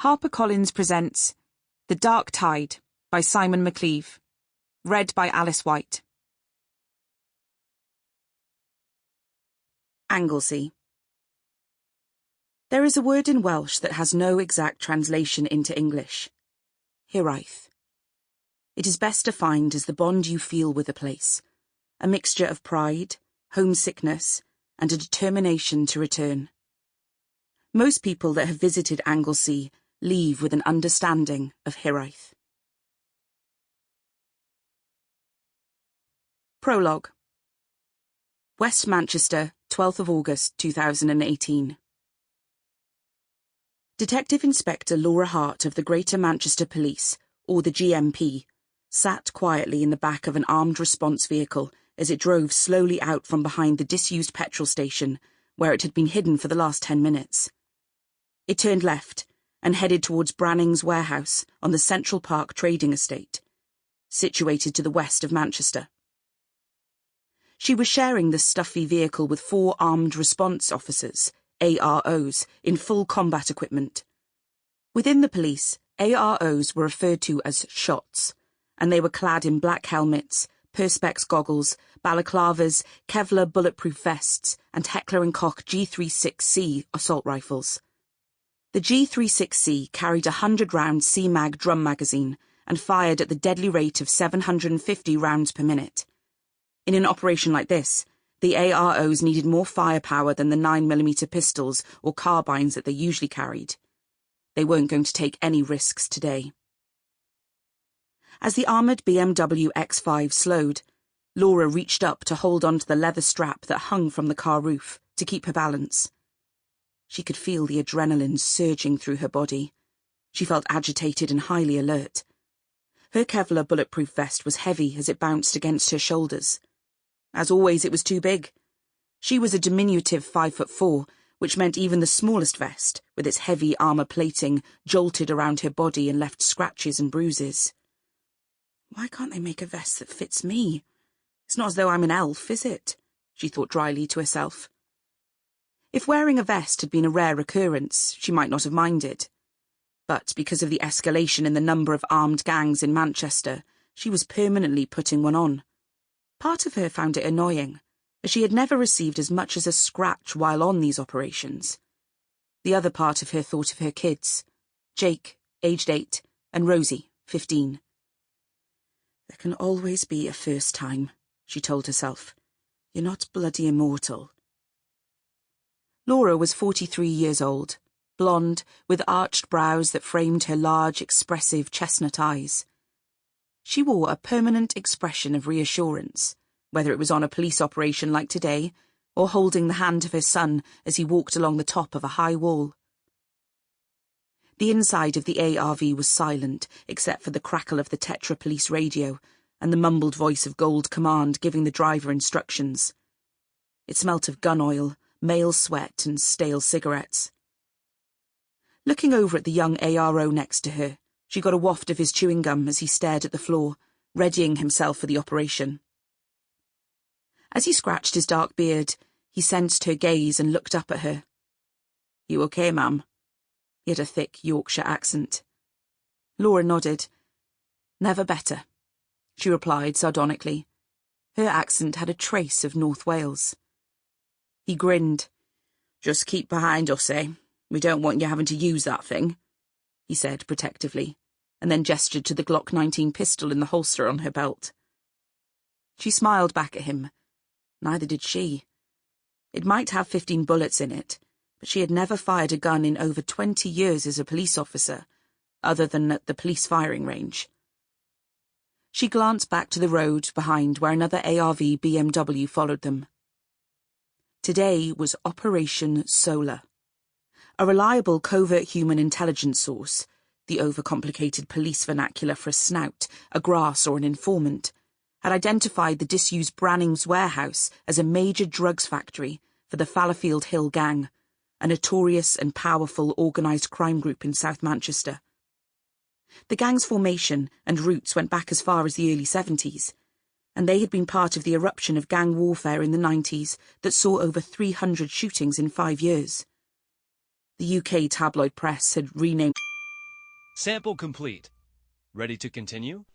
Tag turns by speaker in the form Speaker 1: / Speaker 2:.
Speaker 1: HarperCollins presents The Dark Tide by Simon McCleave, read by Alice White. Anglesey. There is a word in Welsh that has no exact translation into English. Hiraeth. It is best defined as the bond you feel with a place, a mixture of pride, homesickness, and a determination to return. Most people that have visited Anglesey leave with an understanding of Hiraeth. Prologue. West Manchester, 12th of August 2018. Detective Inspector Laura Hart of the Greater Manchester Police, or the GMP, sat quietly in the back of an armed response vehicle as it drove slowly out from behind the disused petrol station, where it had been hidden for the last 10 minutes. It turned left and headed towards Branning's warehouse on the Central Park trading estate, situated to the west of Manchester. She was sharing the stuffy vehicle with 4 armed response officers, AROs, in full combat equipment. Within the police, AROs were referred to as shots, and they were clad in black helmets, perspex goggles, balaclavas, Kevlar bulletproof vests, and Heckler & Koch G36C assault rifles. The G36C carried a 100-round C-Mag drum magazine and fired at the deadly rate of 750 rounds per minute. In an operation like this, the AROs needed more firepower than the 9mm pistols or carbines that they usually carried. They weren't going to take any risks today. As the armoured BMW X5 slowed, Laura reached up to hold onto the leather strap that hung from the car roof to keep her balance. She could feel the adrenaline surging through her body. She felt agitated and highly alert. Her Kevlar bulletproof vest was heavy as it bounced against her shoulders. As always, it was too big. She was a diminutive 5'4", which meant even the smallest vest, with its heavy armour plating, jolted around her body and left scratches and bruises. Why can't they make a vest that fits me? It's not as though I'm an elf, is it? She thought dryly to herself. If wearing a vest had been a rare occurrence, she might not have minded. But because of the escalation in the number of armed gangs in Manchester, she was permanently putting one on. Part of her found it annoying, as she had never received as much as a scratch while on these operations. The other part of her thought of her kids, Jake, aged 8, and Rosie, 15. There can always be a first time, she told herself. You're not bloody immortal. Laura was 43 years old, blonde, with arched brows that framed her large, expressive chestnut eyes. She wore a permanent expression of reassurance, whether it was on a police operation like today, or holding the hand of her son as he walked along the top of a high wall. The inside of the ARV was silent, except for the crackle of the Tetra police radio and the mumbled voice of Gold Command giving the driver instructions. It smelt of gun oil, male sweat and stale cigarettes. Looking over at the young ARO next to her, she got a waft of his chewing gum as he stared at the floor, readying himself for the operation. As he scratched his dark beard, he sensed her gaze and looked up at her. "You okay, ma'am?" He had a thick Yorkshire accent. Laura nodded. "Never better," she replied sardonically. Her accent had a trace of North Wales. He grinned. "Just keep behind us, eh? We don't want you having to use that thing," he said protectively, and then gestured to the Glock 19 pistol in the holster on her belt. She smiled back at him. Neither did she. It might have 15 bullets in it, but she had never fired a gun in over 20 years as a police officer, other than at the police firing range. She glanced back to the road behind where another ARV BMW followed them. Today was Operation Solar. A reliable covert human intelligence source, the overcomplicated police vernacular for a snout, a grass or an informant, had identified the disused Branning's warehouse as a major drugs factory for the Fallowfield Hill Gang, a notorious and powerful organised crime group in South Manchester. The gang's formation and roots went back as far as the early 70s, and they had been part of the eruption of gang warfare in the 90s that saw over 300 shootings in 5 years. The UK tabloid press had renamed
Speaker 2: Sample complete. Ready to continue?